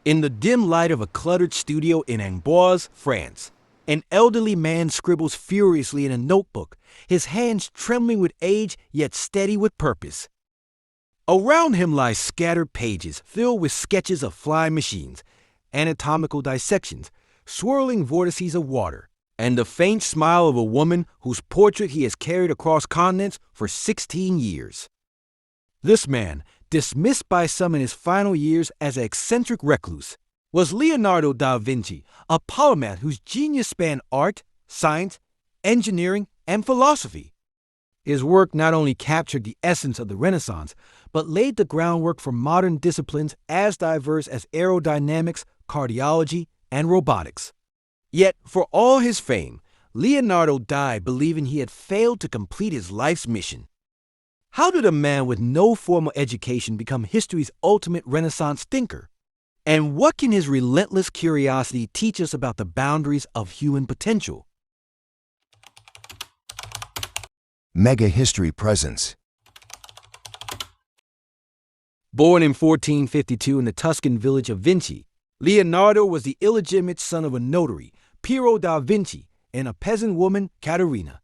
In the dim light of a cluttered studio in Amboise, France, an elderly man scribbles furiously in a notebook, his hands trembling with age yet steady with purpose. Around him lie scattered pages filled with sketches of flying machines, anatomical dissections, swirling vortices of water, and the faint smile of a woman whose portrait he has carried across continents for 16 years. This man, dismissed by some in his final years as an eccentric recluse, was Leonardo da Vinci, a polymath whose genius spanned art, science, engineering, and philosophy. His work not only captured the essence of the Renaissance, but laid the groundwork for modern disciplines as diverse as aerodynamics, cardiology, and robotics. Yet, for all his fame, Leonardo died believing he had failed to complete his life's mission. How did a man with no formal education become history's ultimate Renaissance thinker? And what can his relentless curiosity teach us about the boundaries of human potential? Mega History Presence. Born in 1452 in the Tuscan village of Vinci, Leonardo was the illegitimate son of a notary, Piero da Vinci, and a peasant woman, Caterina.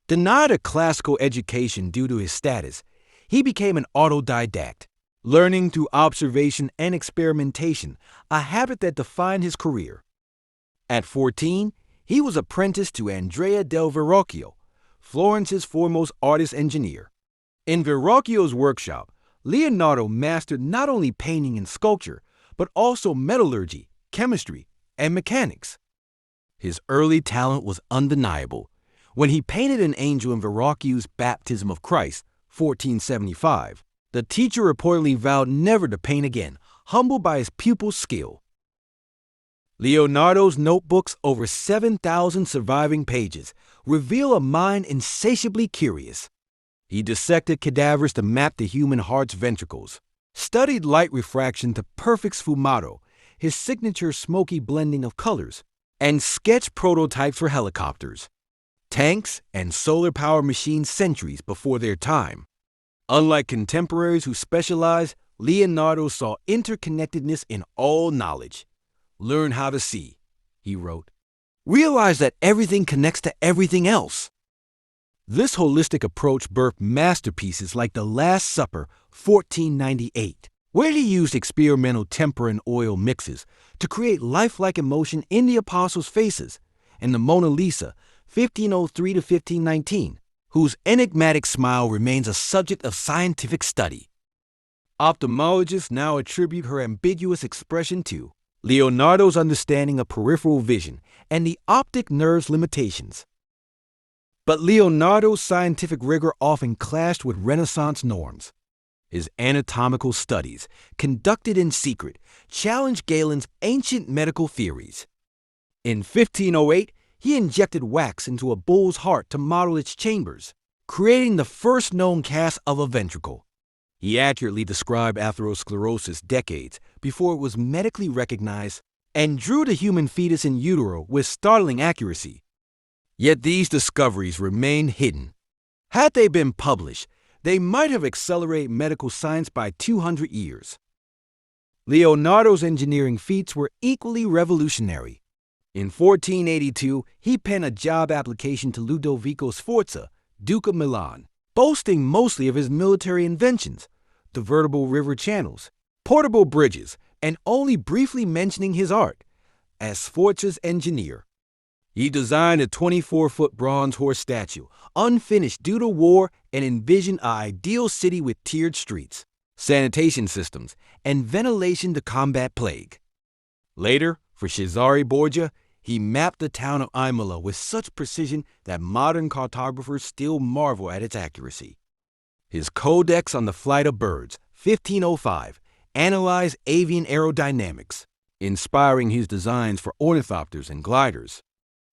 Denied a classical education due to his status, he became an autodidact, learning through observation and experimentation, a habit that defined his career. At 14, he was apprenticed to Andrea del Verrocchio, Florence's foremost artist-engineer. In Verrocchio's workshop, Leonardo mastered not only painting and sculpture, but also metallurgy, chemistry, and mechanics. His early talent was undeniable. When he painted an angel in Verrocchio's Baptism of Christ, 1475, the teacher reportedly vowed never to paint again, humbled by his pupil's skill. Leonardo's notebooks, over 7,000 surviving pages, reveal a mind insatiably curious. He dissected cadavers to map the human heart's ventricles, studied light refraction to perfect sfumato, his signature smoky blending of colors, and sketched prototypes for helicopters, tanks, and solar-powered machines centuries before their time. Unlike contemporaries who specialized, Leonardo saw interconnectedness in all knowledge. "Learn how to see," he wrote. "Realize that everything connects to everything else." This holistic approach birthed masterpieces like The Last Supper, 1498, where he used experimental tempera and oil mixes to create lifelike emotion in the apostles' faces, and the Monalisa, 1503 to 1519, whose enigmatic smile remains a subject of scientific study. Ophthalmologists now attribute her ambiguous expression to Leonardo's understanding of peripheral vision and the optic nerve's limitations. But Leonardo's scientific rigor often clashed with Renaissance norms. His anatomical studies, conducted in secret, challenged Galen's ancient medical theories. In 1508, he injected wax into a bull's heart to model its chambers, creating the first known cast of a ventricle. He accurately described atherosclerosis decades before it was medically recognized and drew the human fetus in utero with startling accuracy. Yet these discoveries remain hidden. Had they been published, they might have accelerated medical science by 200 years. Leonardo's engineering feats were equally revolutionary. In 1482, he penned a job application to Ludovico Sforza, Duke of Milan, boasting mostly of his military inventions, divertible river channels, portable bridges, and only briefly mentioning his art as Sforza's engineer. He designed a 24-foot bronze horse statue, unfinished due to war, and envisioned an ideal city with tiered streets, sanitation systems, and ventilation to combat plague. Later, for Cesare Borgia, he mapped the town of Imola with such precision that modern cartographers still marvel at its accuracy. His Codex on the Flight of Birds, 1505, analyzed avian aerodynamics, inspiring his designs for ornithopters and gliders.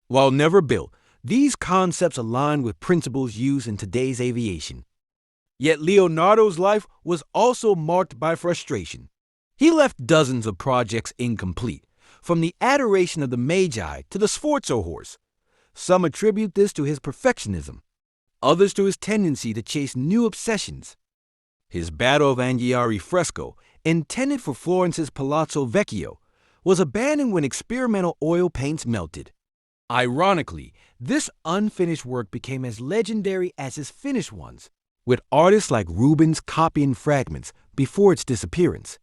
While never built, these concepts align with principles used in today's aviation. Yet Leonardo's life was also marked by frustration. He left dozens of projects incomplete, from the adoration of the Magi to the Sforzo horse. Some attribute this to his perfectionism, others to his tendency to chase new obsessions. His Battle of Anghiari fresco, intended for Florence's Palazzo Vecchio, was abandoned when experimental oil paints melted. Ironically, this unfinished work became as legendary as his finished ones, with artists like Rubens copying fragments before its disappearance.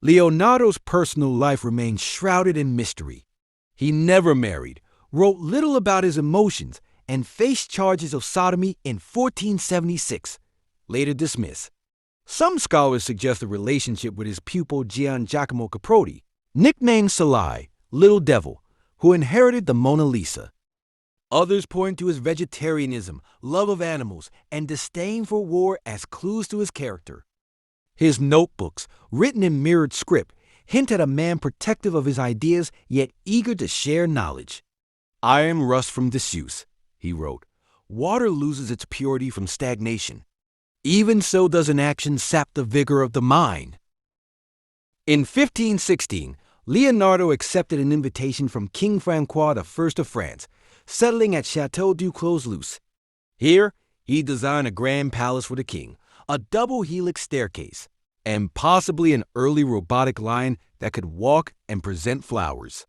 Leonardo's personal life remains shrouded in mystery. He never married, wrote little about his emotions, and faced charges of sodomy in 1476, later dismissed. Some scholars suggest a relationship with his pupil Gian Giacomo Caproti, nicknamed Salai, Little Devil, who inherited the Mona Lisa. Others point to his vegetarianism, love of animals, and disdain for war as clues to his character. His notebooks, written in mirrored script, hint at a man protective of his ideas yet eager to share knowledge. "Iron rusts from disuse," he wrote. "Water loses its purity from stagnation. Even so does inaction sap the vigor of the mind." In 1516, Leonardo accepted an invitation from King Francois I of France, settling at Château du Clos-Luz. Here, he designed a grand palace for the king, a double helix staircase, and possibly an early robotic lion that could walk and present flowers.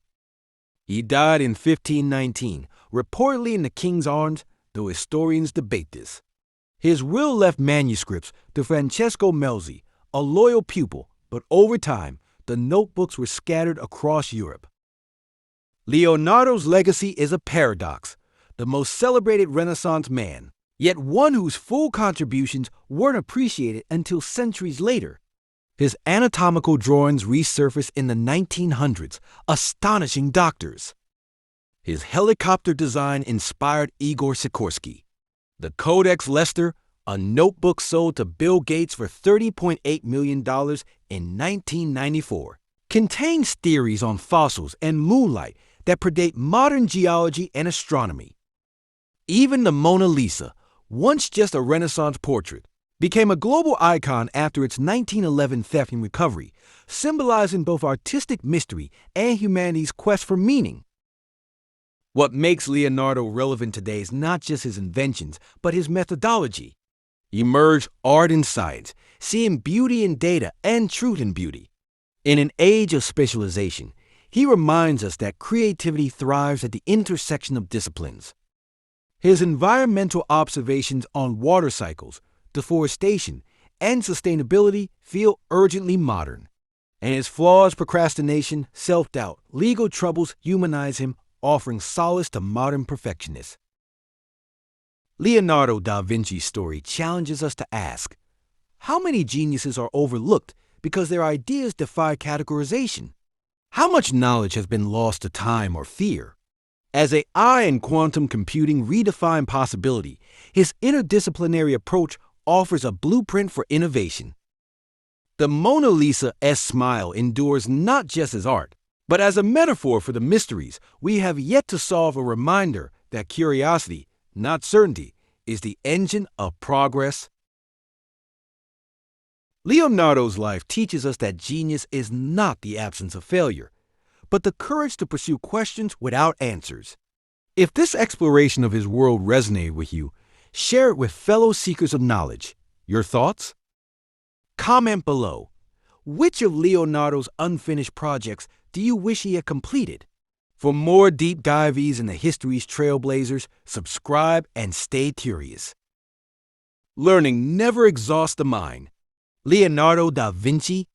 He died in 1519, reportedly in the king's arms, though historians debate this. His will left manuscripts to Francesco Melzi, a loyal pupil, but over time, the notebooks were scattered across Europe. Leonardo's legacy is a paradox, the most celebrated Renaissance man, yet one whose full contributions weren't appreciated until centuries later. His anatomical drawings resurfaced in the 1900s, astonishing doctors. His helicopter design inspired Igor Sikorsky. The Codex Leicester, a notebook sold to Bill Gates for $30.8 million in 1994, contains theories on fossils and moonlight that predate modern geology and astronomy. Even the Mona Lisa, once just a Renaissance portrait, became a global icon after its 1911 theft and recovery, symbolizing both artistic mystery and humanity's quest for meaning. What makes Leonardo relevant today is not just his inventions, but his methodology. He merged art and science, seeing beauty in data and truth in beauty. In an age of specialization, he reminds us that creativity thrives at the intersection of disciplines. His environmental observations on water cycles, deforestation, and sustainability feel urgently modern. And his flaws, procrastination, self-doubt, legal troubles humanize him, offering solace to modern perfectionists. Leonardo da Vinci's story challenges us to ask, how many geniuses are overlooked because their ideas defy categorization? How much knowledge has been lost to time or fear? As AI and quantum computing redefine possibility, his interdisciplinary approach offers a blueprint for innovation. The Mona Lisa's smile endures not just as art, but as a metaphor for the mysteries we have yet to solve, a reminder that curiosity, not certainty, is the engine of progress. Leonardo's life teaches us that genius is not the absence of failure, but the courage to pursue questions without answers. If this exploration of his world resonated with you, share it with fellow seekers of knowledge. Your thoughts? Comment below. Which of Leonardo's unfinished projects do you wish he had completed? For more deep dives in the history's trailblazers, subscribe and stay curious. Learning never exhausts the mind. Leonardo da Vinci,